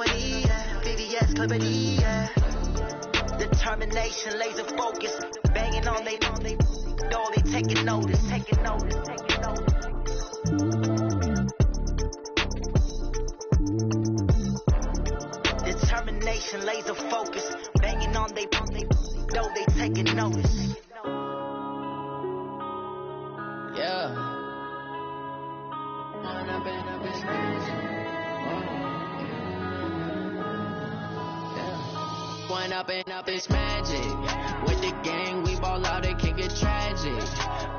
20, yeah. VVS, Clippity, yeah. Determination, laser focus. Banging on they door, they taking notice. Determination, laser focus. Banging on they door, they taking notice. Yeah. One up and up is magic. With the gang, we ball out, it can get tragic.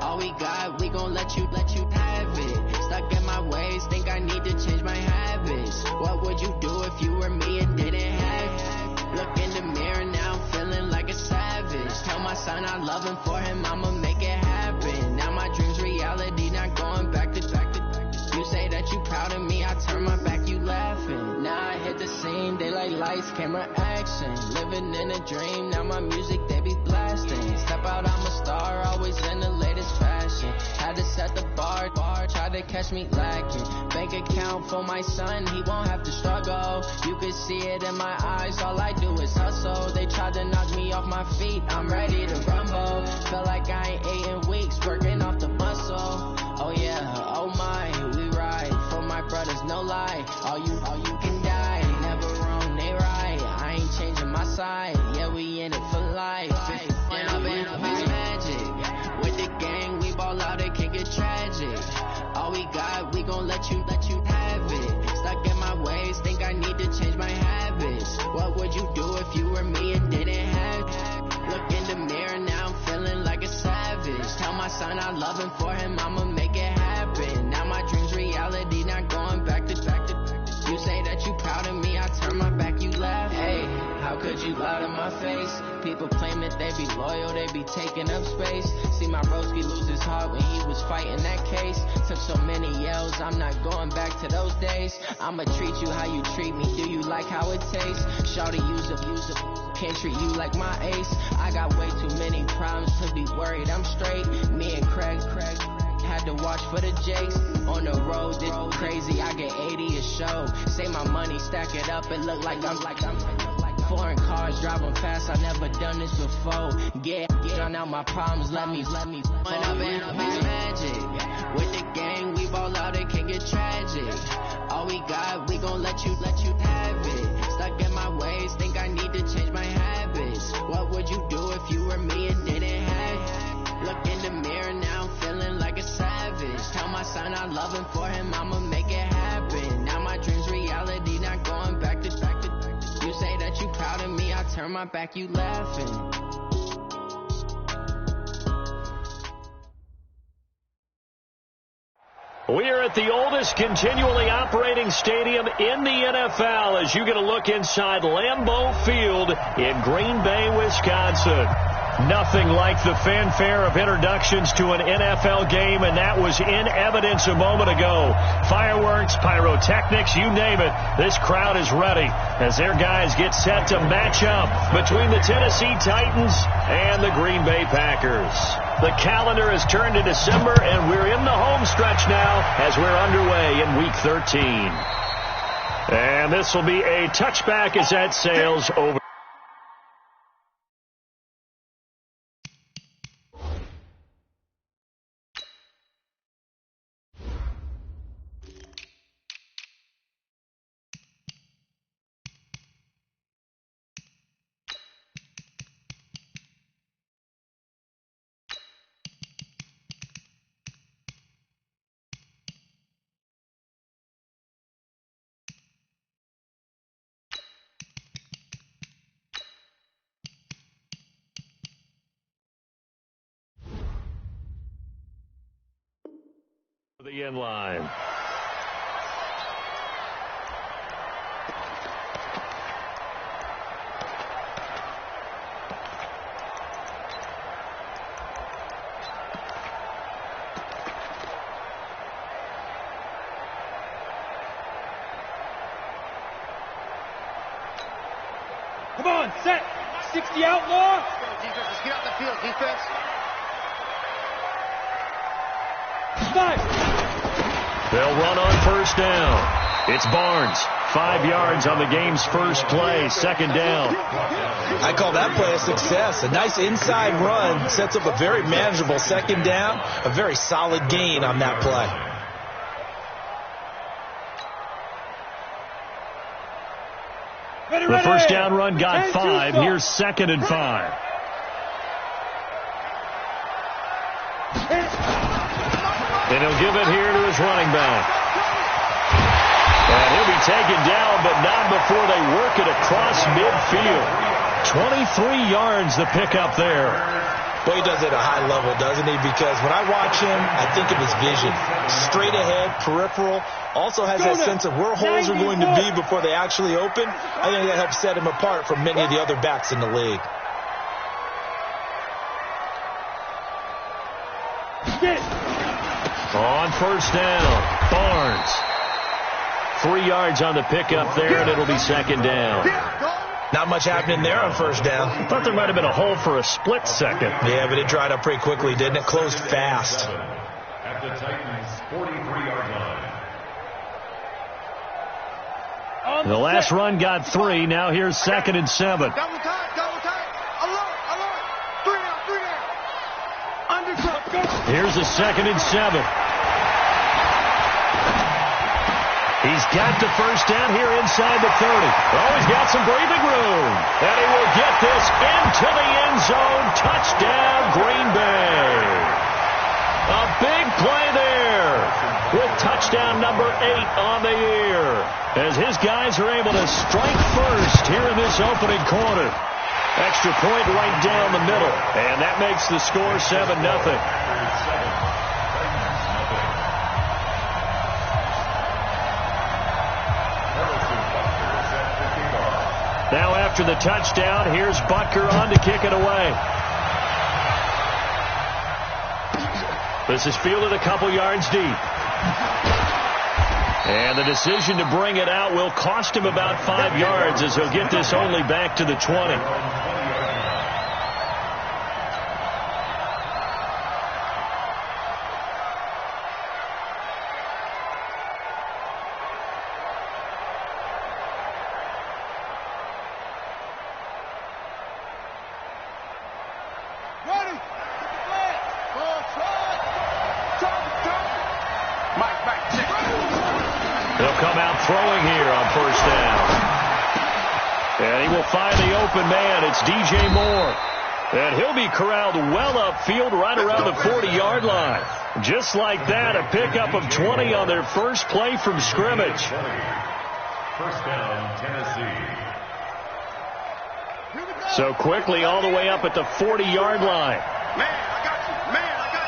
All we got, we gon' let you have it. Stuck in my ways, think I need to change my habits. What would you do if you were me and didn't have it? Look in the mirror now, I'm feeling like a savage. Tell my son I love him, for him I'ma make it happen. Now my dream's reality, not going back to. You say that you proud of me, I turn my back, you laughing. Now I hit the scene, they like lights, camera, action. Living in a dream, now my music, they be blasting. Step out, I'm a star, always in the latest fashion. Had to set the bar, try to catch me lacking. Bank account for my son, he won't have to struggle. You can see it in my eyes, all I do is hustle. They tried to knock me off my feet, I'm ready to rumble. Feel like I ain't ate in weeks, working off the muscle. Oh yeah, oh my, we ride for my brothers, no lie. All you can die, never wrong, they right. I ain't changing my side, yeah, we in it for life. When up and up is magic. With the gang, we ball out, it can get tragic. All we got, we gon' let you have it. Stuck in my ways, think I need to change my habits. What would you do if you were me and didn't have it? Look in the mirror now, I'm feeling like a savage. Tell my son I love him, for him I'ma make it happen. Now my dream's reality, not going back to. You say that you proud of me, I turn my back, you laugh. Hey, how could you lie to my face? People claim that they be loyal, they be taking up space. See my broski lose his heart when he was fighting that case. Took so many yells, I'm not going back to those days. I'ma treat you how you treat me, do you like how it tastes? Shawty use up, can't treat you like my ace. I got way too many problems to be worried, I'm straight. Me and Craig had to watch for the Jakes. On the road, it's crazy, I get 80 a show. Say my money, stack it up, it look like I'm foreign cars, driving fast, I never done this before. Get on out my problems, let me When up and up is magic. With the gang, we ball out, it can get tragic. All we got, we gon' let you have it. Stuck in my ways, think I need to change my habits. What would you do if you were me and didn't have it? Look in the mirror now, I'm feeling like a savage. Tell my son I love him, for him I'ma make it happen. Now my dream's reality, not going back to. You say that you proud of me, I turn my back, you laughing. We are at the oldest continually operating stadium in the NFL as you get a look inside Lambeau Field in Green Bay, Wisconsin. Nothing like the fanfare of introductions to an NFL game, and that was in evidence a moment ago. Fireworks, pyrotechnics, you name it. This crowd is ready as their guys get set to match up between the Tennessee Titans and the Green Bay Packers. The calendar has turned to December, and we're in the home stretch now as we're underway in Week 13. And this will be a touchback as that sails over. The end line. Come on, set. 60 outlaw. Defense, let's get out the field. Defense. Five. They'll run on first down. It's Barnes 5 yards on the game's first play, second down. I call that play a success. A nice inside run sets up a very manageable second down, a very solid gain on that play. The first down run got 5. Here's 2nd and 5. And he'll give it here to his running back. And he'll be taken down, but not before they work it across midfield. 23 yards the pickup there. Well, he does it at a high level, doesn't he? Because when I watch him, I think of his vision. Straight ahead, peripheral. Also has that sense of where holes are going to be before they actually open. I think that helps set him apart from many of the other backs in the league. On first down, Barnes. 3 yards on the pickup there, and it'll be second down. Not much happening there on first down. I thought there might have been a hole for a split second. Yeah, but it dried up pretty quickly, didn't it? Closed fast. At the Titans' 43-yard line. The last run got 3. Now here's 2nd and 7. Double time, double time. Alert, alert. 3 down, 3 down. Undercut. Here's a 2nd and 7. He's got the first down here inside the 30. Oh, he's got some breathing room. And he will get this into the end zone. Touchdown, Green Bay. A big play there with touchdown number 8 on the year. As his guys are able to strike first here in this opening quarter. Extra point right down the middle. And that makes the score 7-0. Now after the touchdown, here's Butker on to kick it away. This is fielded a couple yards deep. And the decision to bring it out will cost him about 5 yards as he'll get this only back to the 20. They'll come out throwing here on first down. And he will find the open man. It's DJ Moore. And he'll be corralled well upfield right around the 40-yard line. Just like that, a pickup of 20 on their first play from scrimmage. First down, Tennessee. So quickly all the way up at the 40-yard line. Man, I got you. Man, I got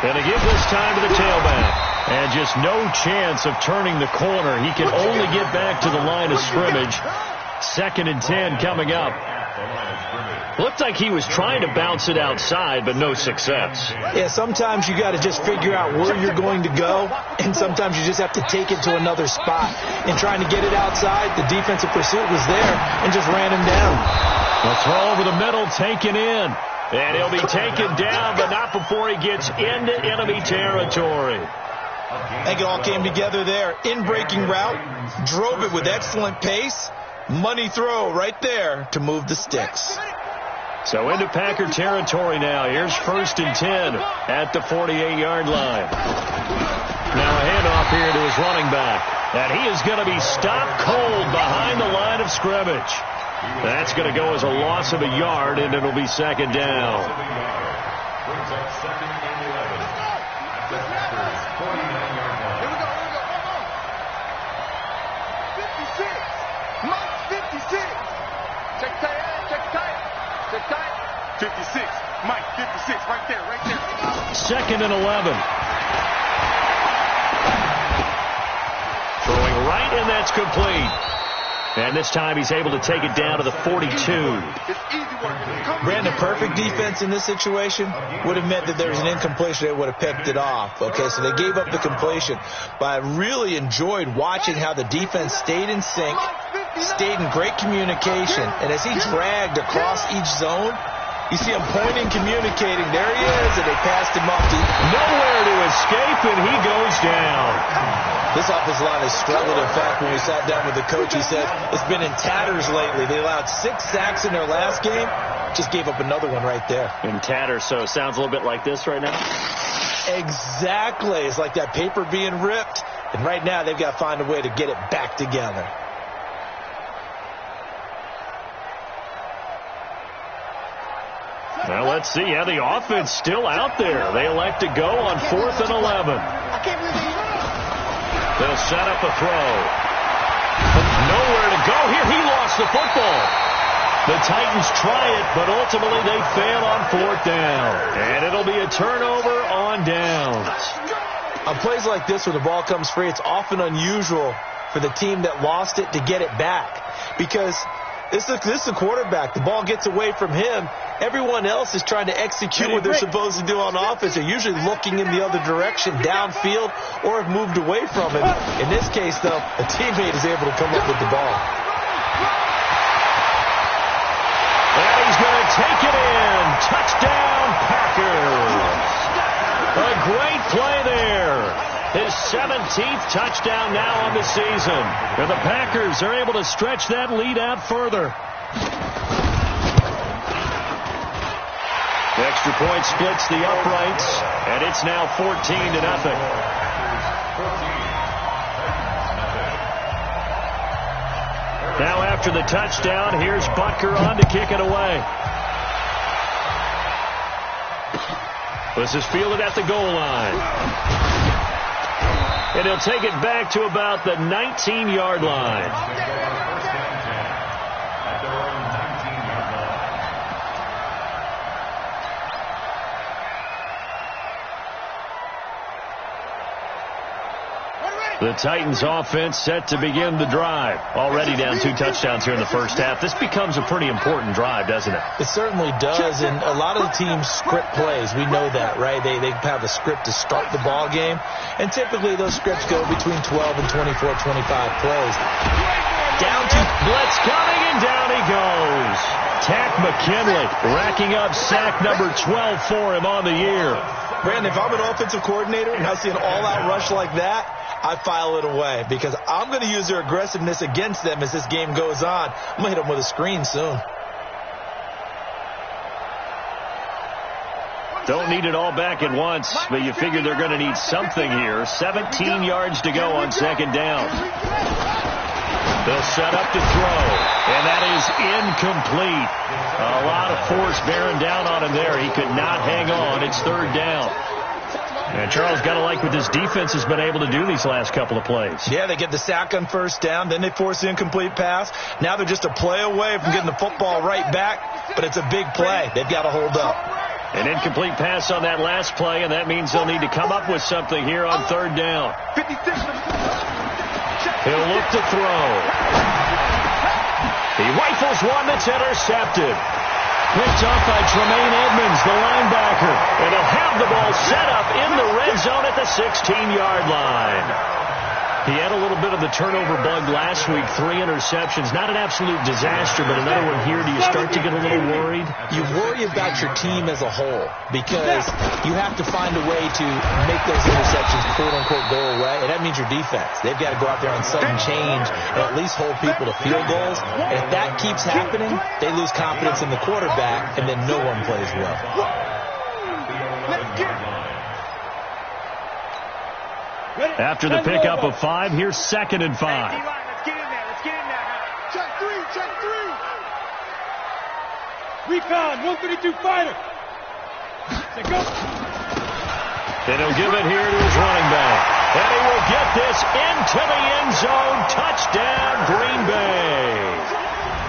you. And they give this time to the tailback. And just no chance of turning the corner. He can only get back to the line of scrimmage. 2nd and 10 coming up. Looked like he was trying to bounce it outside, but no success. Yeah, sometimes you got to just figure out where you're going to go, and sometimes you just have to take it to another spot. And trying to get it outside, the defensive pursuit was there and just ran him down. The throw over the middle, taken in. And he'll be taken down, but not before he gets into enemy territory. I think it all came together there. In-breaking route, drove it with excellent pace. Money throw right there to move the sticks. So into Packer territory now. Here's 1st and 10 at the 48-yard line. Now a handoff here to his running back. And he is going to be stopped cold behind the line of scrimmage. That's going to go as a loss of a yard, and it'll be 2nd down. Brings up 2nd and 11. At the Packers' 49-yard line. Here we go. 56. Mike, 56. Check tight. Check tight. Check tight. 56. Mike, 56. Right there. 2nd and 11. Throwing right, and that's complete. And this time he's able to take it down to the 42. Brandon, perfect defense in this situation would have meant that there was an incompletion. They would have picked it off. Okay, so they gave up the completion. But I really enjoyed watching how the defense stayed in sync, stayed in great communication. And as he dragged across each zone, You see him pointing, communicating. There he is, and they passed him off to nowhere to escape, and he goes down. This offensive line has struggled. In fact, when we sat down with the coach, he said it's been in tatters lately. They allowed 6 sacks in their last game. Just gave up another one right there. In tatters, so it sounds a little bit like this right now? Exactly. It's like that paper being ripped. And right now, they've got to find a way to get it back together. Well, let's see how the offense still out there. They elect to go on 4th and 11. They'll set up a throw. Nowhere to go here. He lost the football. The Titans try it, but ultimately they fail on 4th down. And it'll be a turnover on downs. On plays like this where the ball comes free, it's often unusual for the team that lost it to get it back. Because this is a quarterback. The ball gets away from him. Everyone else is trying to execute what they're supposed to do on offense. They're usually looking in the other direction, downfield, or have moved away from him. In this case, though, a teammate is able to come up with the ball. And he's going to take it in. Touchdown, Packers. A great play there. His 17th touchdown now on the season. And the Packers are able to stretch that lead out further. The extra point splits the uprights, and it's now 14-0. Now after the touchdown, here's Butker on to kick it away. This is fielded at the goal line. And he'll take it back to about the 19-yard line. The Titans offense set to begin the drive. Already down 2 touchdowns here in the first half. This becomes a pretty important drive, doesn't it? It certainly does, and a lot of the teams script plays. We know that, right? They have a script to start the ball game, and typically those scripts go between 12 and 24, 25 plays. Down to blitz coming, and down he goes. Tack McKinley racking up sack number 12 for him on the year. Brandon, if I'm an offensive coordinator and I see an all-out rush like that, I file it away because I'm going to use their aggressiveness against them as this game goes on. I'm going to hit them with a screen soon. Don't need it all back at once, but you figure they're going to need something here. 17 yards to go on 2nd down. They'll set up to throw, and that is incomplete. A lot of force bearing down on him there. He could not hang on. It's 3rd down. And Charles, got to like what this defense has been able to do these last couple of plays. Yeah, they get the sack on 1st down, then they force the incomplete pass. Now they're just a play away from getting the football right back, but it's a big play. They've got to hold up. An incomplete pass on that last play, and that means they'll need to come up with something here on 3rd down. He'll look to throw. He rifles one that's intercepted. Picked off by Tremaine Edmonds, the linebacker. And he'll have the ball set up in the red zone at the 16-yard line. He had a little bit of the turnover bug last week, 3 interceptions. Not an absolute disaster, but another one here. Do you start to get a little worried? You worry about your team as a whole because you have to find a way to make those interceptions, quote-unquote, go away, and that means your defense. They've got to go out there on sudden change and at least hold people to field goals. And if that keeps happening, they lose confidence in the quarterback, and then no one plays well. After the pickup of 5, here's 2nd and 5. Let's get in there. Let's get in there. Check 3. Recon, 132 fighter. Say go. And he'll give it here to his running back. And he will get this into the end zone. Touchdown, Green Bay.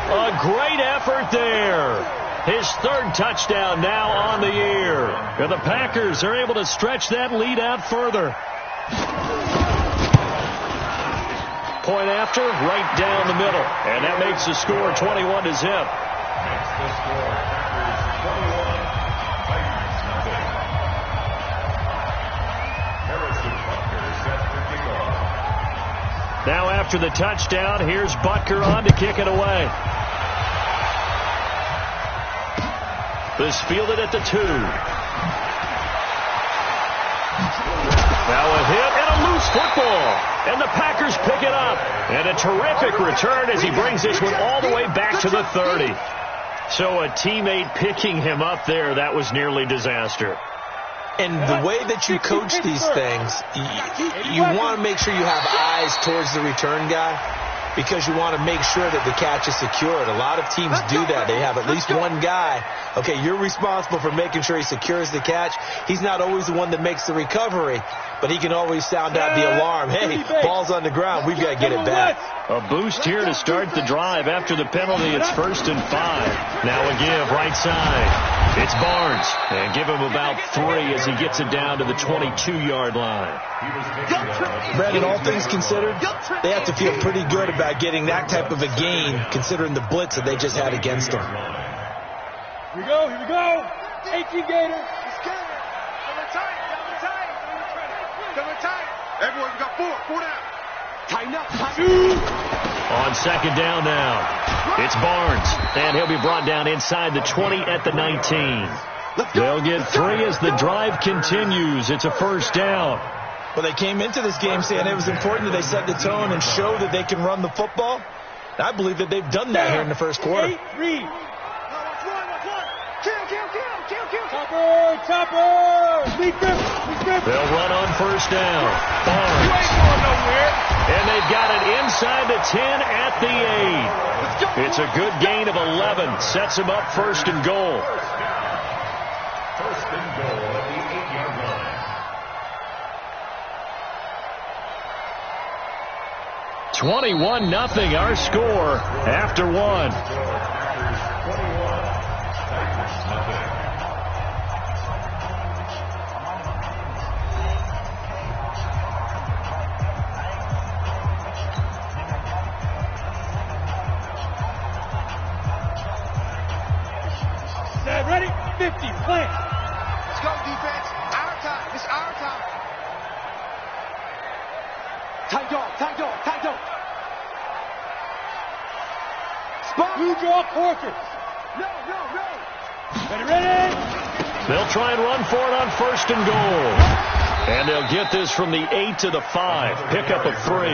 A great effort there. His 3rd touchdown now on the year. And the Packers are able to stretch that lead out further. Point after, right down the middle. And that makes the score 21-0. Makes the score Packers 21, Titans nothing. Harrison Butker set for kickoff. Now after the touchdown, here's Butker on to kick it away. This fielded at the 2. Now a hit and a loose football. And the Packers pick it up. And a terrific return as he brings this one all the way back to the 30. So a teammate picking him up there, that was nearly disaster. And the way that you coach these things, you want to make sure you have eyes towards the return guy, because you want to make sure that the catch is secured. A lot of teams do that. They have at least one guy. Okay, you're responsible for making sure he secures the catch. He's not always the one that makes the recovery, but he can always sound out the alarm. Hey, ball's on the ground. We've got to get it back. A boost here to start the drive after the penalty. It's 1st and 5. Now a give right side. It's Barnes. And give him about 3 as he gets it down to the 22-yard line. Brandon, all things considered, they have to feel pretty good about getting that type of a gain, considering the blitz that they just had against them. Here we go, here we go. 18 Gator. Double tight. Everyone, we got 4 down. Tighten up. On 2nd down now, it's Barnes, and he'll be brought down inside the 20 at the 19. They'll get 3 as the drive continues. It's a 1st down. Well, they came into this game saying it was important that they set the tone and show that they can run the football. And I believe that they've done that here in the first quarter. 8-3. Chopper! They'll run on 1st down. Barnes. You ain't going nowhere. And they've got it inside the 10 at the 8. It's a good gain of 11. Sets them up 1st and goal. 1st and goal at the 8-yard line. 21-0 our score after 1. Packers 21, Titans nothing. Ready? 50. Plant. Let's go, defense. Our time. It's our time. Tight dog. Spot. Blue draw portraits. No. Ready. They'll try and run for it on 1st and goal. And they'll get this from the 8 to the 5. Pickup of 3.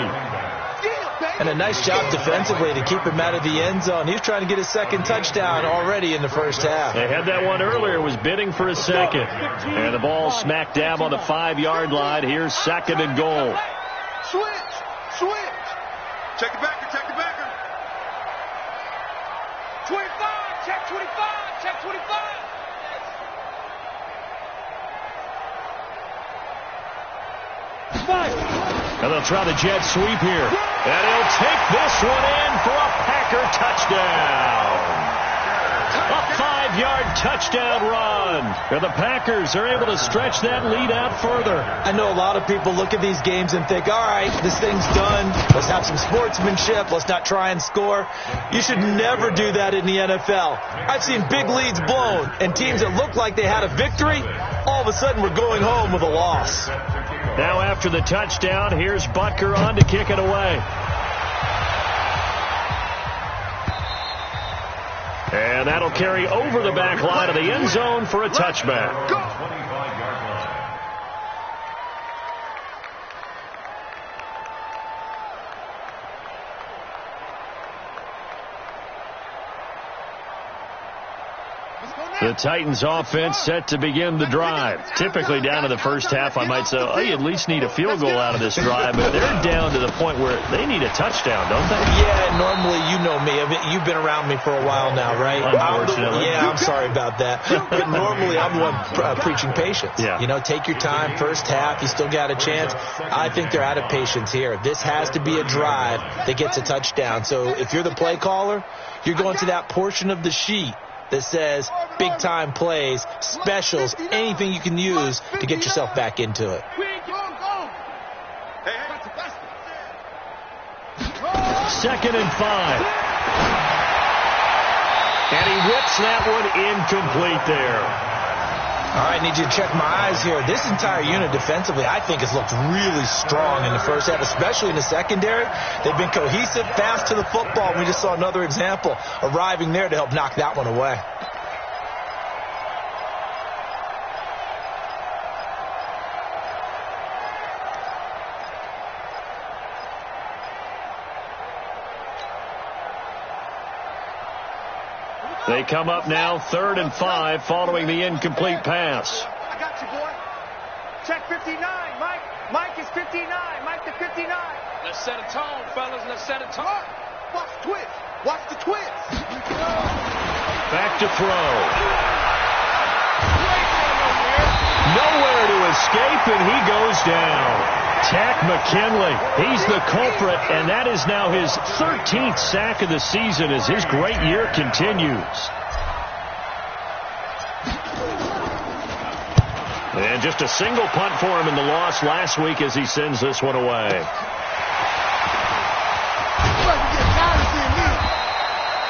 And a nice job defensively to keep him out of the end zone. He's trying to get his 2nd touchdown already in the first half. They had that one earlier, was bidding for a 2nd. And the ball smack dab on the 5-yard line. Here's 2nd and goal. Switch. Check the backer. 25. Check 25. And they'll try the jet sweep here. And he'll take this one in for a Packer touchdown. A 5-yard touchdown run. And the Packers are able to stretch that lead out further. I know a lot of people look at these games and think, all right, this thing's done. Let's have some sportsmanship. Let's not try and score. You should never do that in the NFL. I've seen big leads blown, and teams that look like they had a victory, all of a sudden we're going home with a loss. Now after the touchdown, here's Butker on to kick it away. And that'll carry over the back line of the end zone for a touchback. 25-yard line. The Titans offense set to begin the drive. Typically down to the first half, I might say, oh, you at least need a field goal out of this drive. But they're down to the point where they need a touchdown, don't they? Yeah, normally, you know me. I mean, you've been around me for a while now, right? Unfortunately. I'm sorry about that. But normally, I'm the one preaching patience. Yeah. You know, take your time. First half, you still got a chance. I think they're out of patience here. This has to be a drive that gets a touchdown. So if you're the play caller, you're going to that portion of the sheet that says big-time plays, specials, anything you can use to get yourself back into it. Second and 5. And he whips that one incomplete there. All right, need you to check my eyes here. This entire unit defensively, I think, has looked really strong in the first half, especially in the secondary. They've been cohesive, fast to the football. We just saw another example arriving there to help knock that one away. They come up now 3rd and 5 following the incomplete pass. I got you, boy. Check 59, Mike. Mike is 59. Mike to 59. Let's set a tone, fellas. Let's set a tone. Watch the twist. Watch the twist. Back to throw. Nowhere to escape, and he goes down. Tack McKinley, he's the culprit, and that is now his 13th sack of the season as his great year continues. And just a single punt for him in the loss last week as he sends this one away.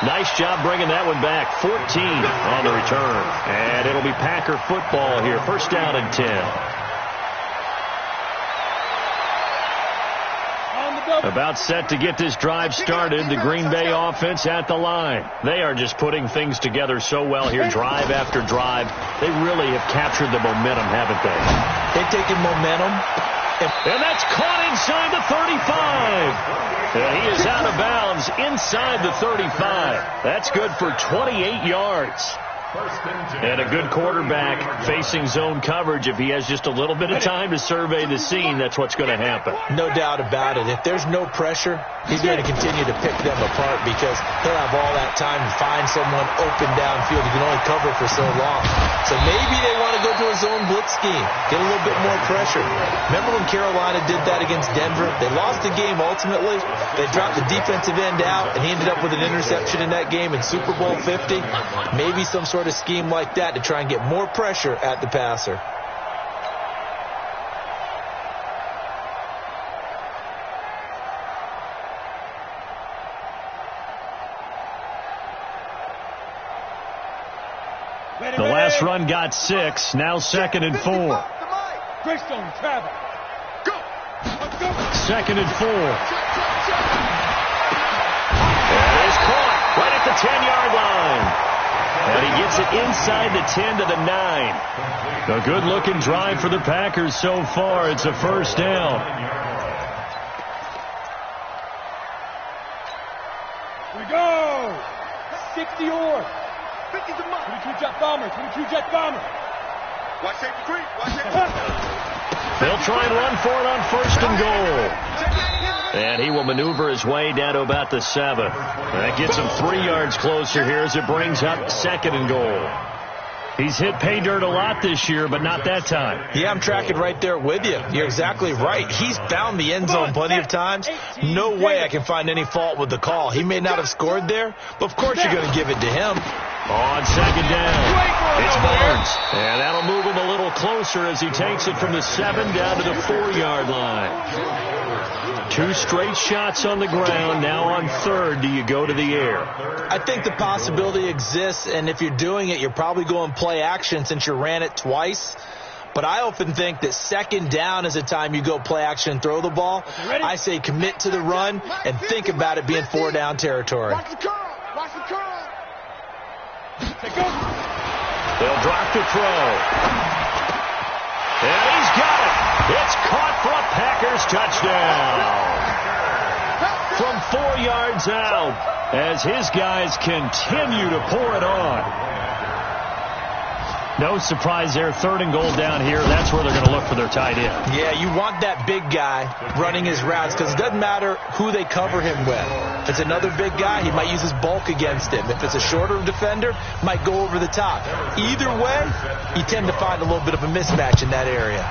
Nice job bringing that one back. 14 on the return. And it'll be Packer football here. First down and 10. About set to get this drive started. The Green Bay offense at the line. They are just putting things together so well here, drive after drive. They really have captured the momentum, haven't they? They've taken momentum. And that's caught inside the 35. And he is out of bounds inside the 35. That's good for 28 yards. And a good quarterback facing zone coverage. If he has just a little bit of time to survey the scene, that's what's going to happen. No doubt about it. If there's no pressure, he's going to continue to pick them apart because he'll have all that time to find someone open downfield. He can only cover for so long. So maybe they want to go to a zone blitz scheme, get a little bit more pressure. Remember when Carolina did that against Denver? They lost the game ultimately. They dropped the defensive end out, and he ended up with an interception in that game in Super Bowl 50. Maybe some sort of scheme like that to try and get more pressure at the passer. The last run got 6. Now 2nd and 4. Greystone, travel. Go. Let's go. 2nd and 4. That is caught right at the 10-yard line. And he gets it inside the 10 to the 9. A good-looking drive for the Packers so far. It's a first down. We go. 60 or. 22 jet bomber. 22 jet bomber. Watch safety creep. Watch safety creep. They'll try and run for it on 1st and goal. And he will maneuver his way down to about the 7. That gets him 3 yards closer here as it brings up 2nd and goal. He's hit pay dirt a lot this year, but not that time. Yeah, I'm tracking right there with you. You're exactly right. He's found the end zone plenty of times. No way I can find any fault with the call. He may not have scored there, but of course you're going to give it to him. On 2nd down, it's Barnes. And that'll move him a little closer as he takes it from the 7 down to the 4-yard line. 2 straight shots on the ground. Now on 3rd, do you go to the air? I think the possibility exists, and if you're doing it, you're probably going play action since you ran it twice. But I often think that 2nd down is a time you go play action and throw the ball. I say commit to the run and think about it being 4-down territory. Watch the curl. Watch the curl. They'll drop to throw. And he's got it. It's caught for a Packers touchdown. From 4 yards out as his guys continue to pour it on. No surprise there. 3rd and goal down here. That's where they're going to look for their tight end. Yeah, you want that big guy running his routes because it doesn't matter who they cover him with. If it's another big guy, he might use his bulk against him. If it's a shorter defender, might go over the top. Either way, you tend to find a little bit of a mismatch in that area.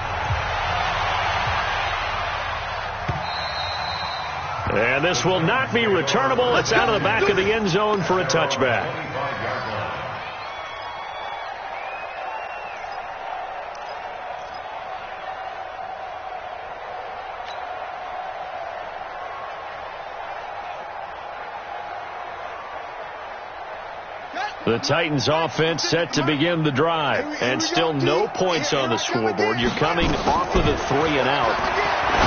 And this will not be returnable. It's out of the back of the end zone for a touchback. The Titans offense set to begin the drive, and still no points on the scoreboard. You're coming off of the 3 and out.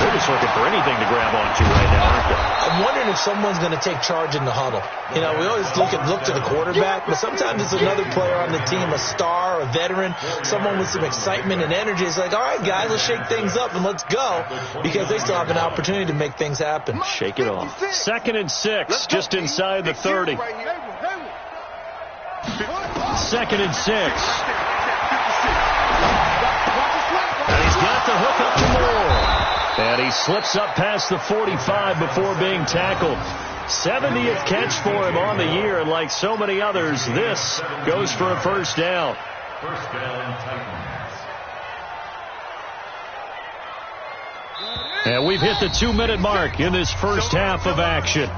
They're just looking for anything to grab onto right now, aren't they? I'm wondering if someone's going to take charge in the huddle. You know, we always look to the quarterback, but sometimes it's another player on the team, a star, a veteran, someone with some excitement and energy. It's like, all right, guys, let's shake things up and let's go, because they still have an opportunity to make things happen. Shake it off. 2nd and 6, just inside the 30. 2nd and 6. And he's got the hook up to Moore. And he slips up past the 45 before being tackled. 70th catch for him on the year, and like so many others, this goes for a first down. First down, Titans. And we've hit the 2-minute mark in this first half of action.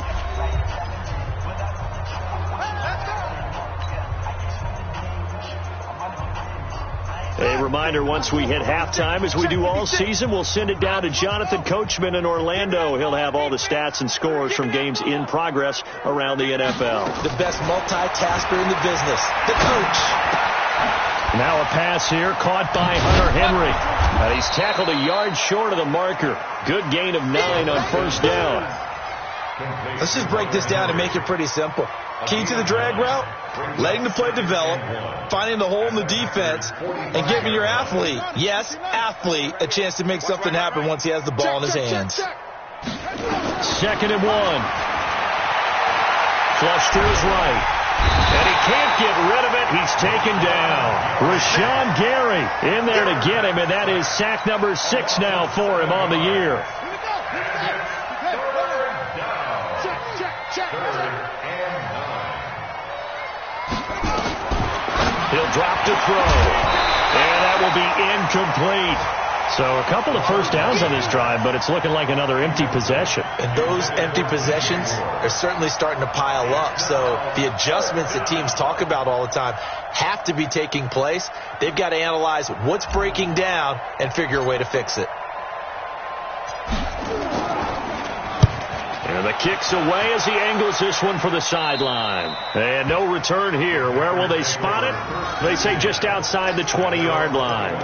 A reminder, once we hit halftime, as we do all season, we'll send it down to Jonathan Coachman in Orlando. He'll have all the stats and scores from games in progress around the NFL. The best multitasker in the business, the coach. Now a pass here, caught by Hunter Henry. And he's tackled a yard short of the marker. Good gain of 9 on first down. Let's just break this down and make it pretty simple. Key to the drag route, letting the play develop, finding the hole in the defense, and giving your athlete, yes, athlete, a chance to make something happen once he has the ball in his hands. 2nd and 1. Flush to his right. And he can't get rid of it. He's taken down. Rashawn Gary in there to get him, and that is sack number 6 now for him on the year. He'll drop to throw. And that will be incomplete. So a couple of first downs on this drive, but it's looking like another empty possession. And those empty possessions are certainly starting to pile up. So the adjustments that teams talk about all the time have to be taking place. They've got to analyze what's breaking down and figure a way to fix it. And the kick's away as he angles this one for the sideline. And no return here. Where will they spot it? They say just outside the 20-yard line.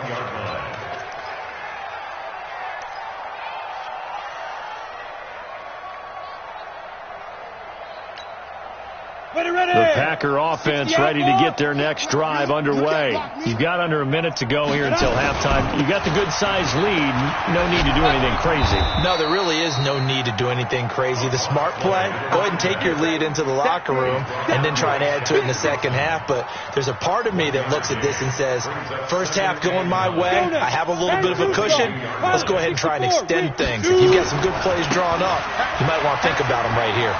The Packer offense ready to get their next drive underway. You've got under a minute to go here until halftime. You've got the good-sized lead. No need to do anything crazy. No, there really is no need to do anything crazy. The smart play, go ahead and take your lead into the locker room and then try and add to it in the second half. But there's a part of me that looks at this and says, first half going my way, I have a little bit of a cushion. Let's go ahead and try and extend things. If you've got some good plays drawn up, you might want to think about them right here.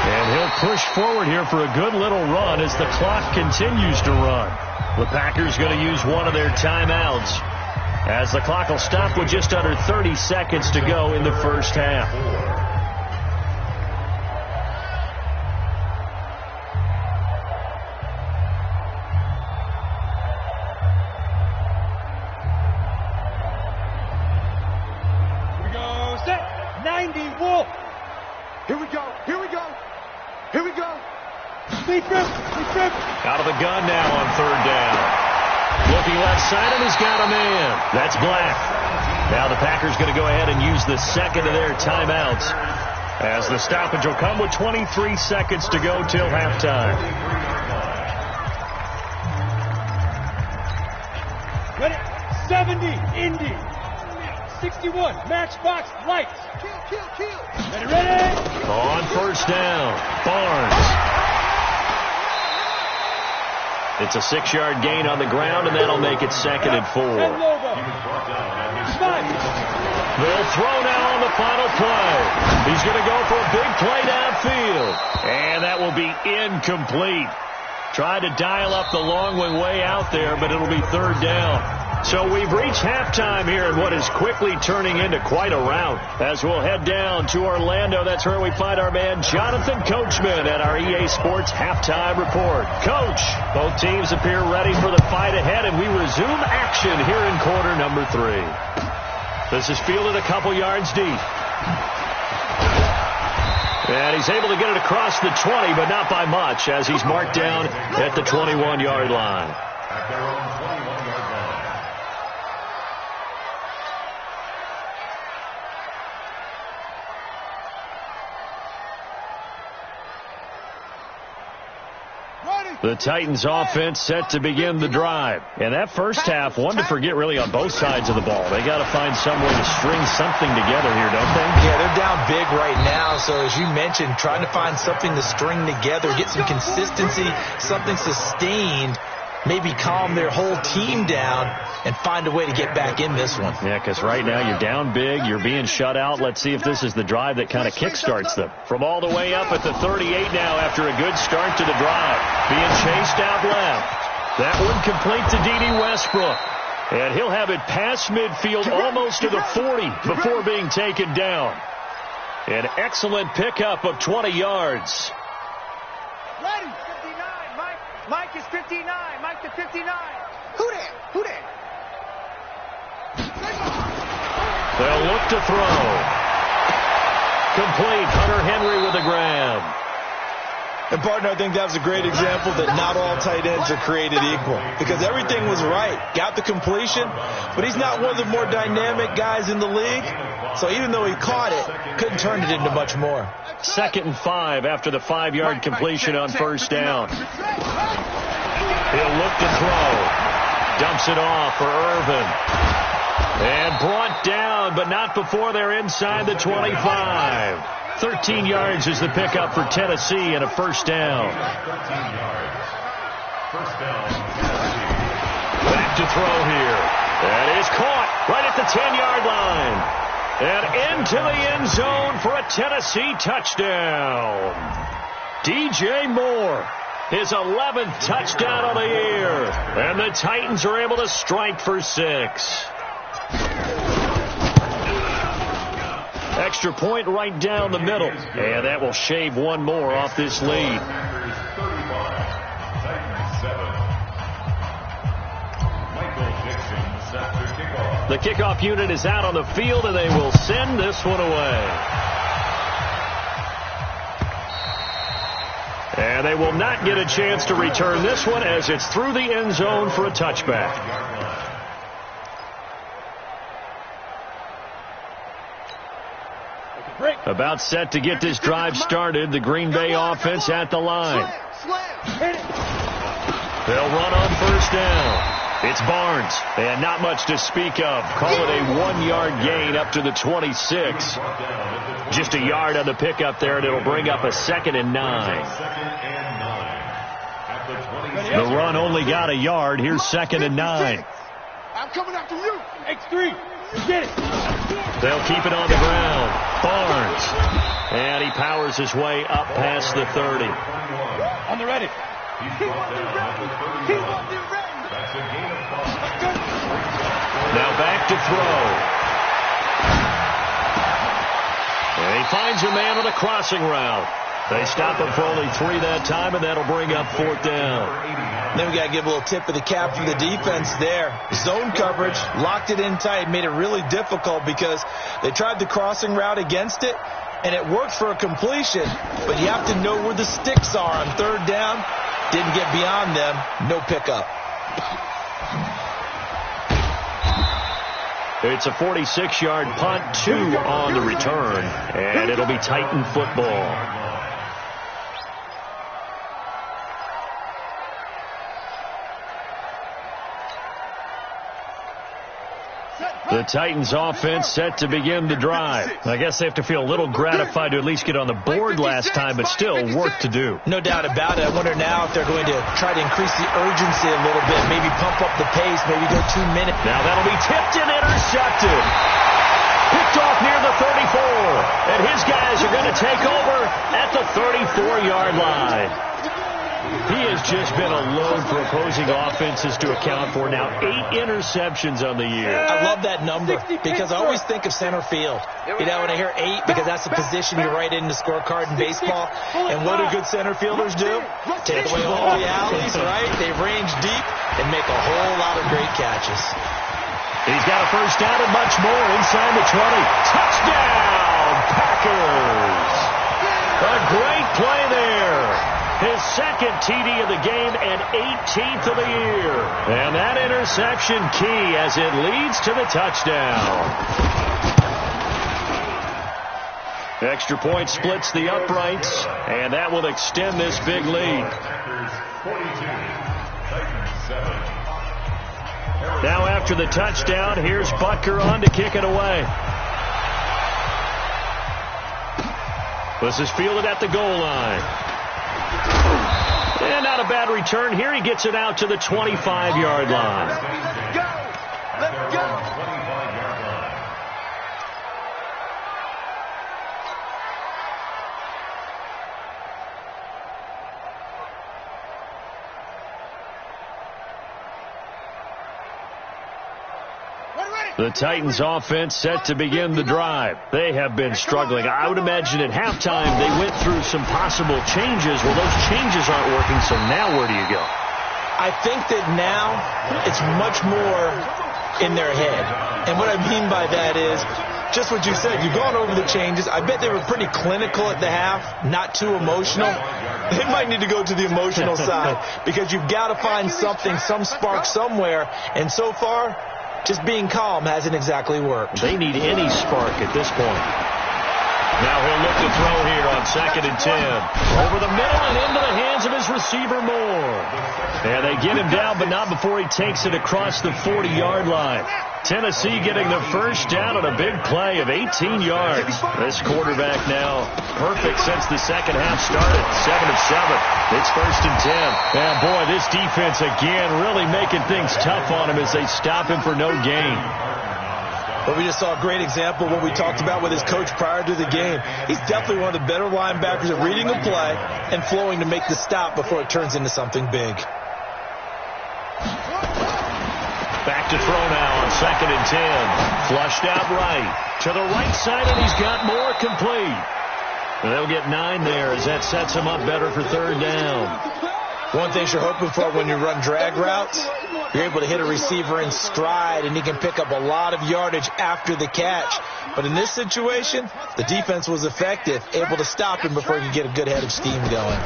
And he'll push forward here for a good little run as the clock continues to run. The Packers going to use one of their timeouts as the clock will stop with just under 30 seconds to go in the first half. Here we go, set, 90, Wolf. Here we go, here we go, here we go. Deep rip. Out of the gun now on third down. Looking left side, and he's got a man. That's Black. Now the Packers going to go ahead and use the second of their timeouts as the stoppage will come with 23 seconds to go till halftime. Ready? 70, Indy. 61, Matchbox, Lights. Kill. Ready? On first down, Barnes. It's a 6-yard gain on the ground, and that'll make it 2nd and 4. And Lobo. 5. They'll throw now on the final play. He's going to go for a big play downfield. And that will be incomplete. Tried to dial up the long one way out there, but it'll be third down. So we've reached halftime here in what is quickly turning into quite a rout. As we'll head down to Orlando, that's where we find our man Jonathan Coachman at our EA Sports Halftime Report. Coach, both teams appear ready for the fight ahead, and we resume action here in quarter number 3. This is fielded a couple yards deep. And he's able to get it across the 20, but not by much, as he's marked down at the 21-yard line. At their own 21-yard line. Ready? The Titans offense set to begin the drive. And that first half, one to forget really on both sides of the ball. They got to find some way to string something together here, don't they? Yeah, they're down big right now. So as you mentioned, trying to find something to string together, get some consistency, something sustained, maybe calm their whole team down and find a way to get back in this one. Yeah, because right now you're down big, you're being shut out. Let's see if this is the drive that kind of kickstarts them. From all the way up at the 38 now after a good start to the drive. Being chased out left. That one complete to D.D. Westbrook. And he'll have it past midfield almost to the 40 before being taken down. An excellent pickup of 20 yards. Ready. 59, Mike. Mike is 59. Mike to 59. Who there? Who there? They'll look to throw. Complete. Hunter Henry with a grab. And, partner, I think that was a great example that not all tight ends are created equal. Because everything was right. Got the completion, but he's not one of the more dynamic guys in the league. So even though he caught it, couldn't turn it into much more. 2nd and 5 after the 5-yard completion on first down. He'll look to throw. Dumps it off for Irvin. And brought down, but not before they're inside the 25. 13 yards is the pickup for Tennessee and a first down. 13 yards. First down. Back to throw here. That is caught right at the 10-yard line. And into the end zone for a Tennessee touchdown. DJ Moore, his 11th touchdown of the year. And the Titans are able to strike for 6. Extra point right down the middle. And that will shave one more off this lead. The kickoff unit is out on the field, and they will send this one away. And they will not get a chance to return this one as it's through the end zone for a touchback. About set to get this drive started. The Green Bay offense at the line. They'll run on first down. It's Barnes, and not much to speak of. Call it a 1-yard gain up to the 26. Just a yard on the pickup there, and it'll bring up a 2nd and 9. The run only got a yard. Here's 2nd and 9. I'm coming after you. X3. Get it. They'll keep it on the ground. Barnes. And he powers his way up past the 30. On the ready. He won't be ready. He won't be ready. That's a gain of 5. Now back to throw. And he finds a man on a crossing route. They stop him for only 3 that time, and that'll bring up 4th down. Then we got to give a little tip of the cap for the defense there. Zone coverage, locked it in tight, made it really difficult because they tried the crossing route against it, and it worked for a completion, but you have to know where the sticks are on 3rd down. Didn't get beyond them. No pickup. It's a 46-yard punt, 2 on the return, and it'll be Titan football. The Titans offense set to begin the drive. I guess they have to feel a little gratified to at least get on the board last time, but still work to do. No doubt about it. I wonder now if they're going to try to increase the urgency a little bit, maybe pump up the pace, maybe go 2 minutes. Now that'll be tipped and intercepted. Picked off near the 34. And his guys are going to take over at the 34-yard line. He has just been a load for opposing offenses to account for. Now 8 interceptions on the year. I love that number because I always think of center field. You know, when I hear 8, because that's the position you write in the scorecard in baseball. And what do good center fielders do? Take away all the alleys, right? They range deep and make a whole lot of great catches. He's got a first down and much more inside the 20. Touchdown, Packers! A great play there. His 2nd TD of the game and 18th of the year. And that interception key as it leads to the touchdown. Extra point splits the uprights, and that will extend this big lead. 42. Titans 7. Now after the touchdown, here's Butker on to kick it away. This is fielded at the goal line. And not a bad return here. He gets it out to the 25-yard line. Let's go! Let's go! 25-yard line. The Titans offense set to begin the drive. They have been struggling. I would imagine at halftime they went through some possible changes. Well, those changes aren't working, so now where do you go? I think that now it's much more in their head. And what I mean by that is just what you said. You've gone over the changes. I bet they were pretty clinical at the half, not too emotional. They might need to go to the emotional side because you've got to find something, some spark somewhere. And so far, just being calm hasn't exactly worked. They need any spark at this point. Now he'll look to throw here on 2nd and 10. Over the middle and into the hands of his receiver Moore. And they get him down, but not before he takes it across the 40-yard line. Tennessee getting the first down on a big play of 18 yards. This quarterback now perfect since the second half started. 7 of 7. It's 1st and 10. And boy, this defense again really making things tough on him as they stop him for no gain. But we just saw a great example of what we talked about with his coach prior to the game. He's definitely one of the better linebackers at reading a play and flowing to make the stop before it turns into something big. Back to throw now on 2nd and 10. Flushed out right. To the right side, and he's got more complete. And they'll get 9 there as that sets him up better for 3rd down. One thing you're hoping for when you run drag routes, you're able to hit a receiver in stride, and he can pick up a lot of yardage after the catch. But in this situation, the defense was effective, able to stop him before he could get a good head of steam going.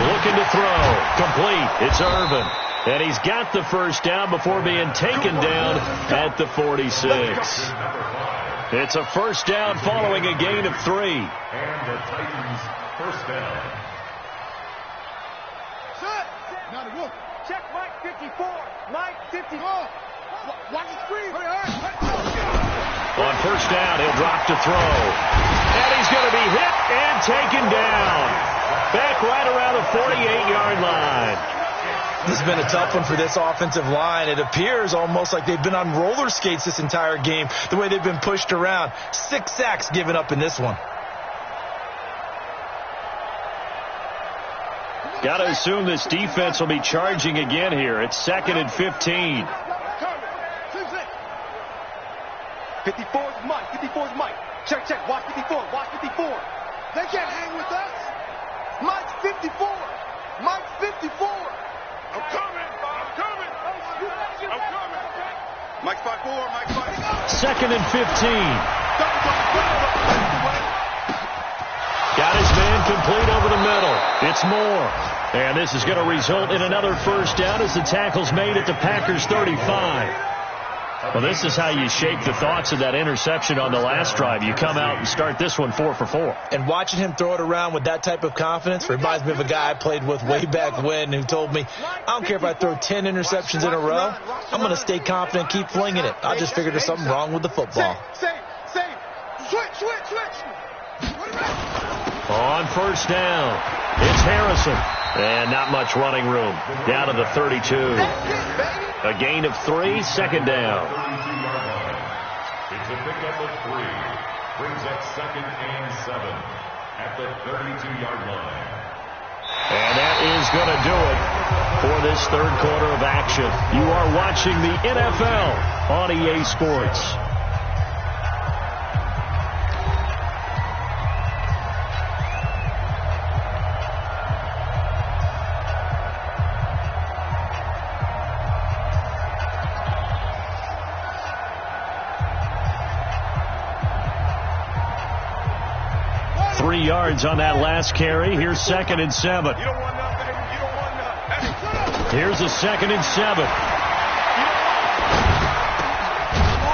Looking to throw. Complete. It's Irvin. And he's got the first down before being taken down at the 46. It's a first down following a gain of 3. And the Titans first down. Check Mike 54. Mike 54. Watch the screen. On first down, he'll drop to throw. And he's going to be hit and taken down. Back right around the 48-yard line. This has been a tough one for this offensive line. It appears almost like they've been on roller skates this entire game, the way they've been pushed around. 6 sacks given up in this one. Got to assume this defense will be charging again here. It's 2nd and 15. 54 is Mike. 54 is Mike. Check, check. Watch 54. Watch 54. They can't hang with us. Mike's 54. Mike's 54. I'm coming. I'm coming. I'm coming. Mike's 5'4". Mike's 5'4". 2nd and 15. Got his man complete over the middle. It's Moore. And this is going to result in another first down as the tackle's made at the Packers' 35. Well, this is how you shake the thoughts of that interception on the last drive. You come out and start this one 4 for 4. And watching him throw it around with that type of confidence reminds me of a guy I played with way back when who told me, I don't care if I throw 10 interceptions in a row. I'm going to stay confident, keep flinging it. I just figured there's something wrong with the football. Save. Switch. On first down, it's Harrison. And not much running room. Down to the 32. A gain of 3, 2nd down. It's a pickup of 3. Brings up 2nd and 7 at the 32-yard line. And that is going to do it for this third quarter of action. You are watching the NFL on EA Sports. Yards on that last carry. Here's 2nd and 7. Here's a 2nd and 7.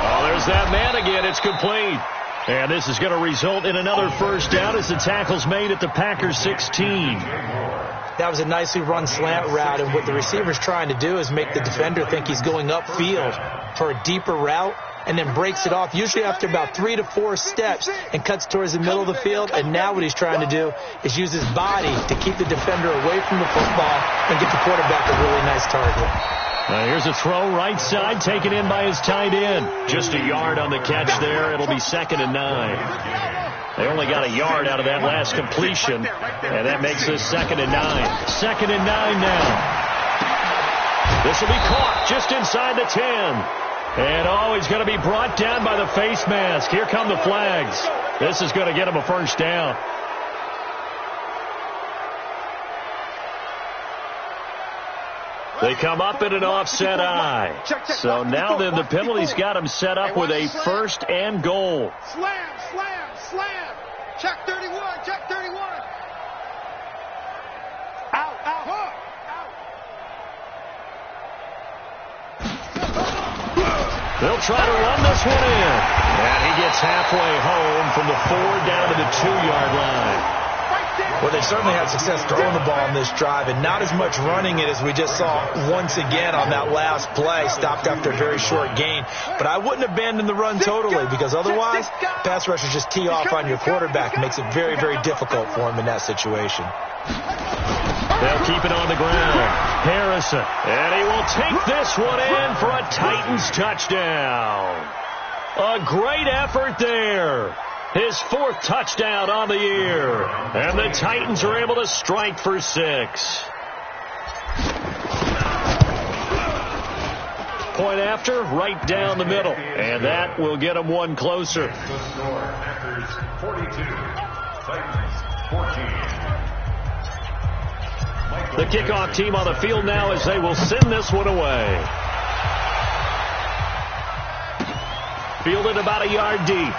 Oh, there's that man again. It's complete. And this is going to result in another first down as the tackle's made at the Packers' 16. That was a nicely run slant route, and what the receiver's trying to do is make the defender think he's going upfield for a deeper route, and then breaks it off, usually after about 3 to 4 steps, and cuts towards the middle of the field. And now what he's trying to do is use his body to keep the defender away from the football and get the quarterback a really nice target. Here's a throw right side, taken in by his tight end. Just a yard on the catch there. It'll be 2nd and 9. They only got a yard out of that last completion, and that makes this 2nd and 9. 2nd and 9 now. This will be caught just inside the 10. And, he's going to be brought down by the face mask. Here come the flags. This is going to get him a first down. They come up in an offset eye. So now then the penalty's got him set up with a 1st and goal. Slam, slam, slam. Check 31, check 31. Out, out, out. They'll try to run this one in. And he gets halfway home from the 4 down to the 2-yard line. Well, they certainly had success throwing the ball on this drive, and not as much running it as we just saw once again on that last play, stopped after a very short gain. But I wouldn't abandon the run totally, because otherwise, pass rushers just tee off on your quarterback. It makes it very, very difficult for him in that situation. They'll keep it on the ground. Harrison, and he will take this one in for a Titans touchdown. A great effort there. His 4th touchdown on the year. And the Titans are able to strike for 6. Point after, right down the middle. And that will get them one closer. The score, Packers 42, Titans 14. The kickoff team on the field now as they will send this one away. Fielded about a yard deep.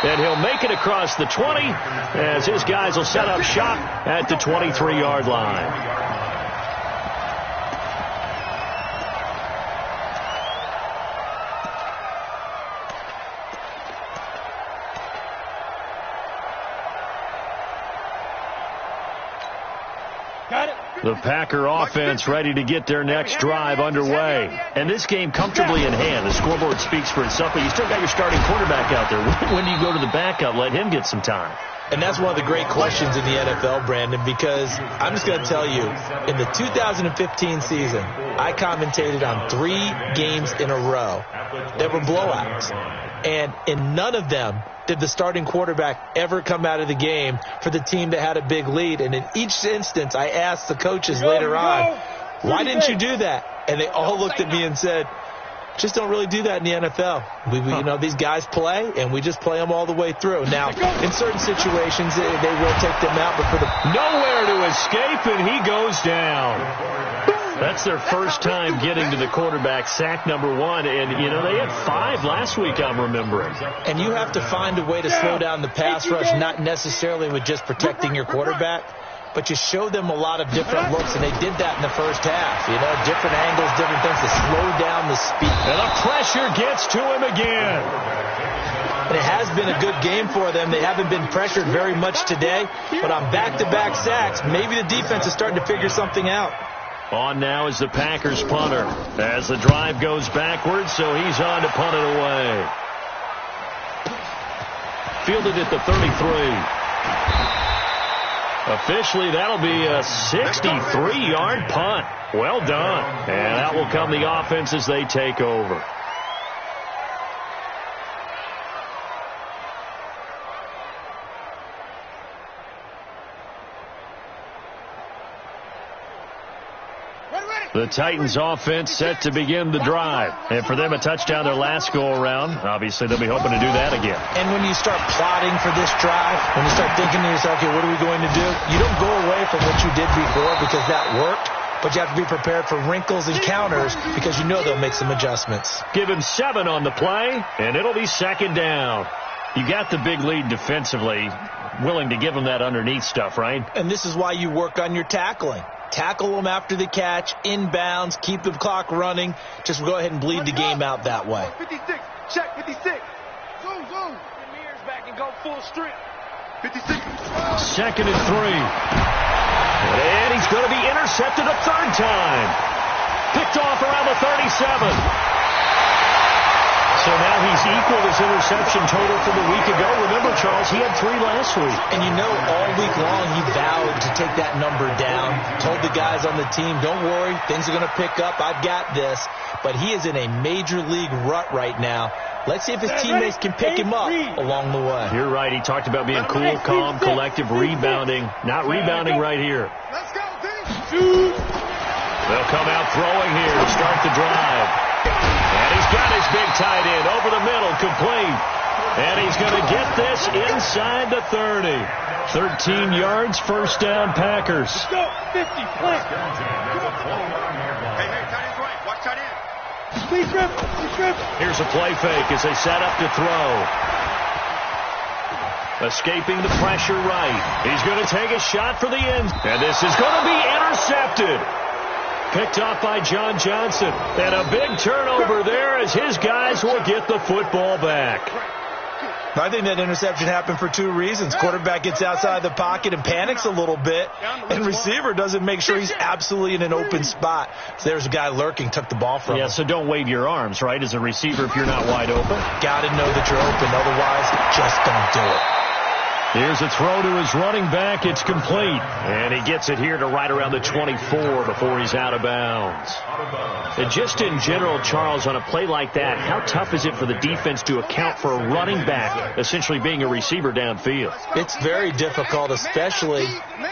And he'll make it across the 20 as his guys will set up shop at the 23-yard line. The Packer offense ready to get their next drive underway. And this game comfortably in hand. The scoreboard speaks for itself, but you still got your starting quarterback out there. When do you go to the backup? Let him get some time. And that's one of the great questions in the NFL, Brandon, because I'm just going to tell you, in the 2015 season, I commentated on 3 games in a row that were blowouts. And in none of them did the starting quarterback ever come out of the game for the team that had a big lead. And in each instance, I asked the coaches later on, why didn't you do that? And they all looked at me and said, just don't really do that in the NFL. You know, these guys play, and we just play them all the way through. Now, in certain situations, they will take them out, but for the nowhere to escape, and he goes down. That's their first time getting to the quarterback, sack number 1. And, you know, they had 5 last week, I'm remembering. And you have to find a way to slow down the pass rush, not necessarily with just protecting your quarterback, but you show them a lot of different looks, and they did that in the first half. You know, different angles, different things to slow down the speed. And the pressure gets to him again. And it has been a good game for them. They haven't been pressured very much today, but on back-to-back sacks, maybe the defense is starting to figure something out. On now is the Packers punter as the drive goes backwards, so he's on to punt it away. Fielded at the 33. Officially, that'll be a 63-yard punt. Well done. And that will come the offense as they take over. The Titans offense set to begin the drive. And for them, a touchdown their last go-around. Obviously, they'll be hoping to do that again. And when you start plotting for this drive, when you start thinking to yourself, okay, what are we going to do? You don't go away from what you did before because that worked. But you have to be prepared for wrinkles and counters because you know they'll make some adjustments. Give him 7 on the play, and it'll be 2nd down. You got the big lead defensively, willing to give them that underneath stuff, right? And this is why you work on your tackling. Tackle them after the catch, inbounds, keep the clock running. Just go ahead and bleed the game out that way. 56, check 56. Zoom, zoom. Your mirrors back and go full strip. Second and 3. And he's going to be intercepted a third time. Picked off around the 37. So now he's equaled his interception total from a week ago. Remember, Charles, he had 3 last week. And you know, all week long he vowed to take that number down. Told the guys on the team, don't worry, things are going to pick up. I've got this. But he is in a major league rut right now. Let's see if his teammates can pick him up along the way. You're right. He talked about being cool, calm, collective, rebounding. Not rebounding right here. Let's go, D. They'll come out throwing here to start the drive. And he's got his big tight end over the middle, complete. And he's going to get this inside the 30. 13 yards, first down, Packers. Let's go, 50, plant. Hey, tight end's right. Watch tight end. Please grip. Here's a play fake as they set up to throw. Escaping the pressure right. He's going to take a shot for the end. And this is going to be intercepted. Picked off by John Johnson. And a big turnover there as his guys will get the football back. I think that interception happened for 2 reasons. Quarterback gets outside the pocket and panics a little bit, and receiver doesn't make sure he's absolutely in an open spot. So there's a guy lurking, took the ball from him. Yeah, so don't wave your arms, right, as a receiver if you're not wide open. Got to know that you're open, otherwise just don't do it. Here's a throw to his running back. It's complete. And he gets it here to right around the 24 before he's out of bounds. And just in general, Charles, on a play like that, how tough is it for the defense to account for a running back essentially being a receiver downfield? It's very difficult, especially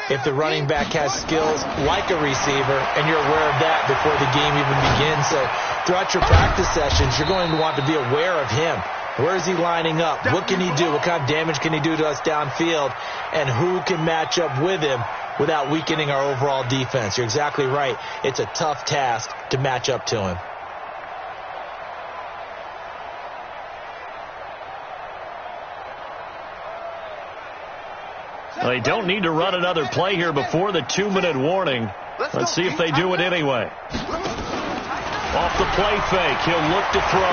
if the running back has skills like a receiver, and you're aware of that before the game even begins. So throughout your practice sessions, you're going to want to be aware of him. Where is he lining up? What can he do? What kind of damage can he do to us downfield? And who can match up with him without weakening our overall defense? You're exactly right. It's a tough task to match up to him. They don't need to run another play here before the 2-minute warning. Let's see if they do it anyway. Off the play fake, he'll look to throw.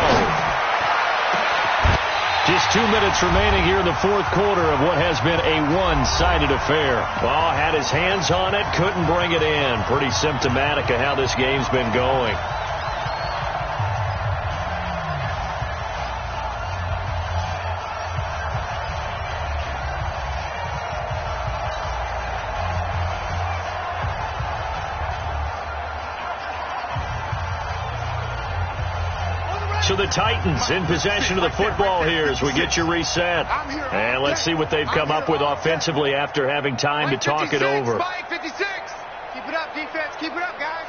Just 2 minutes remaining here in the fourth quarter of what has been a one-sided affair. Well, had his hands on it, couldn't bring it in. Pretty symptomatic of how this game's been going. So the Titans in possession of the football here as we get you reset. And let's see what they've come up with offensively after having time to talk it over. Mike 56. Keep it up, defense. Keep it up, guys.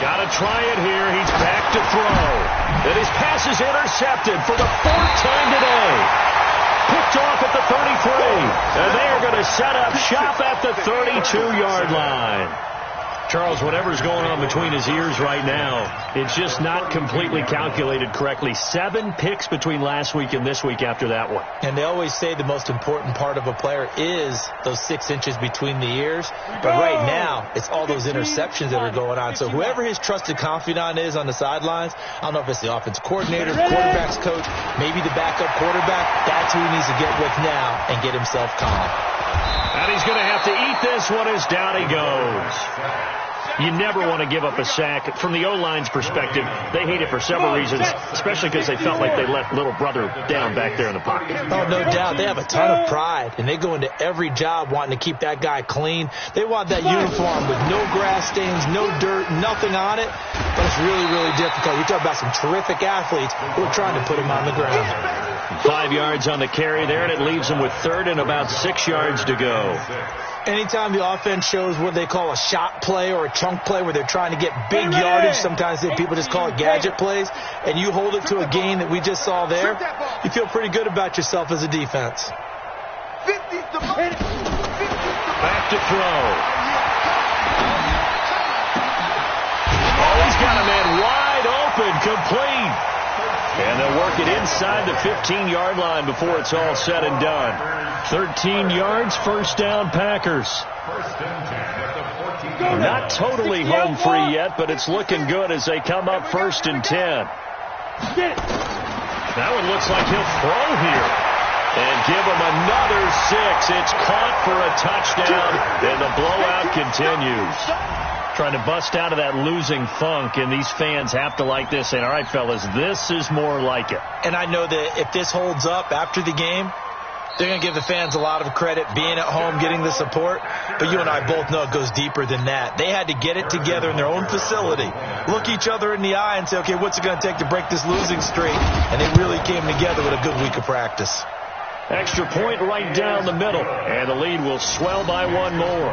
Got to try it here. He's back to throw. And his pass is intercepted for the 4th time today. Picked off at the 33. And they are going to set up shop at the 32-yard line. Charles, whatever's going on between his ears right now, it's just not completely calculated correctly. 7 picks between last week and this week after that one. And they always say the most important part of a player is those 6 inches between the ears. But right now, it's all those interceptions that are going on. So whoever his trusted confidant is on the sidelines, I don't know if it's the offensive coordinator, quarterback's coach, maybe the backup quarterback, that's who he needs to get with now and get himself calm. And he's going to have to eat this one as down he goes. You never want to give up a sack. From the O-line's perspective, they hate it for several reasons, especially because they felt like they let little brother down back there in the pocket. Oh, no doubt. They have a ton of pride, and they go into every job wanting to keep that guy clean. They want that uniform with no grass stains, no dirt, nothing on it. But it's really, really difficult. You talk about some terrific athletes who are trying to put him on the ground. 5 yards on the carry there, and it leaves them with 3rd and about 6 yards to go. Anytime the offense shows what they call a shot play or a chunk play where they're trying to get big yardage, sometimes people just call it gadget plays, and you hold it to a gain that we just saw there, you feel pretty good about yourself as a defense. Back to throw. Oh, he's got a man wide open, complete. And they'll work it inside the 15-yard line before it's all said and done. 13 yards, first down, Packers. Not totally home free yet, but it's looking good as they come up 1st and 10. That one looks like he'll throw here. And give them another 6. It's caught for a touchdown, and the blowout continues. Trying to bust out of that losing funk, and these fans have to like this. And all right, fellas, this is more like it. And I know that if this holds up after the game, they're going to give the fans a lot of credit being at home, getting the support. But you and I both know it goes deeper than that. They had to get it together in their own facility, look each other in the eye and say, okay, what's it going to take to break this losing streak? And they really came together with a good week of practice. Extra point right down the middle, and the lead will swell by one more.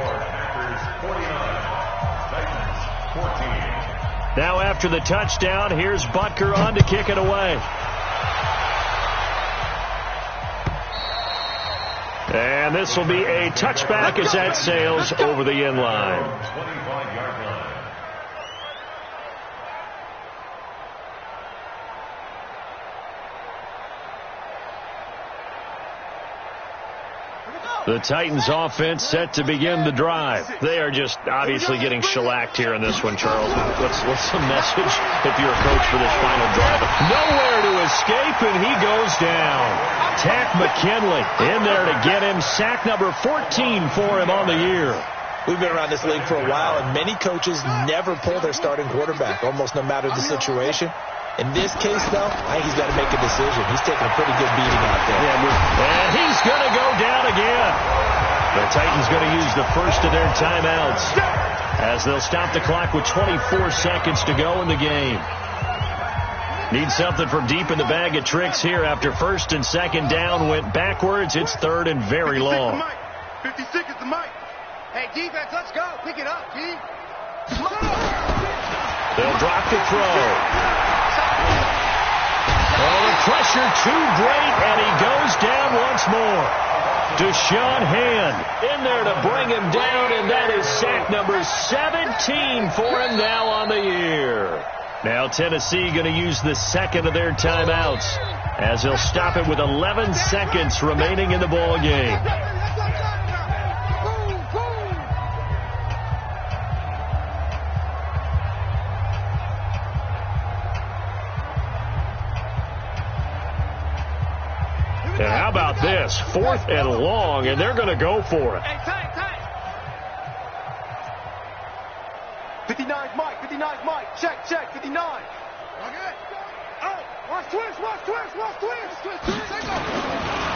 Now after the touchdown, here's Butker on to kick it away. And this will be a touchback as that sails over the end line. 25-yard line. The Titans offense set to begin the drive. They are just obviously getting shellacked here in this one, Charles. What's the message if you're a coach for this final drive? Nowhere to escape, and he goes down. Tack McKinley in there to get him. Sack number 14 for him on the year. We've been around this league for a while, and many coaches never pull their starting quarterback, almost no matter the situation. In this case, though, I think he's got to make a decision. He's taking a pretty good beating out there. And he's going to go down again. The Titans going to use the first of their timeouts as they'll stop the clock with 24 seconds to go in the game. Need something from deep in the bag of tricks here after first and second down went backwards. It's third and very long. 56 is the mic. Hey, defense, let's go. Pick it up, G. They'll drop the throw. Oh, the pressure too great, and he goes down once more. Deshaun Hand in there to bring him down, and that is sack number 17 for him now on the year. Now Tennessee going to use the second of their timeouts as they'll stop it with 11 seconds remaining in the ball game. And how about this? 4th and long, and they're going to go for it. Hey, tight. 59's Mike. 59's Mike. Check. 59. Okay. Oh, watch twist.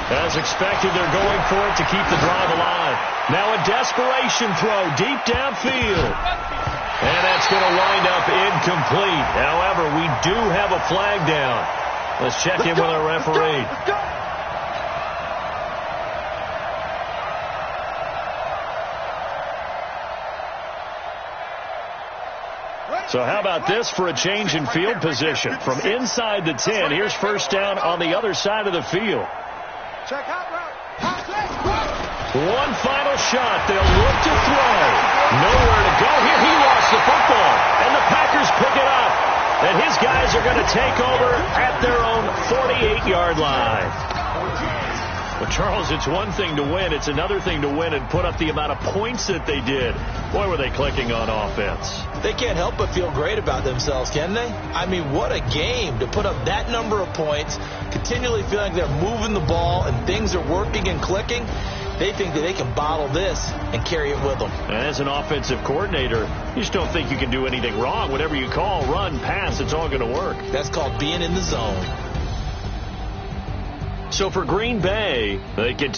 As expected, they're going for it to keep the drive alive. Now a desperation throw deep downfield. And that's going to wind up incomplete. However, we do have a flag down. Let's check in with our referee. Let's go. So how about this for a change in field position? From inside the 10, here's first down on the other side of the field. Check out, One final shot. They'll look to throw. Nowhere to go here. He lost the football, and the Packers pick it up. And his guys are going to take over at their own 48-yard line. Well, Charles, it's one thing to win. It's another thing to win and put up the amount of points that they did. Boy, were they clicking on offense. They can't help but feel great about themselves, can they? I mean, what a game to put up that number of points, continually feeling like they're moving the ball and things are working and clicking. They think that they can bottle this and carry it with them. And as an offensive coordinator, you just don't think you can do anything wrong. Whatever you call, run, pass, it's all going to work. That's called being in the zone. So for Green Bay, they can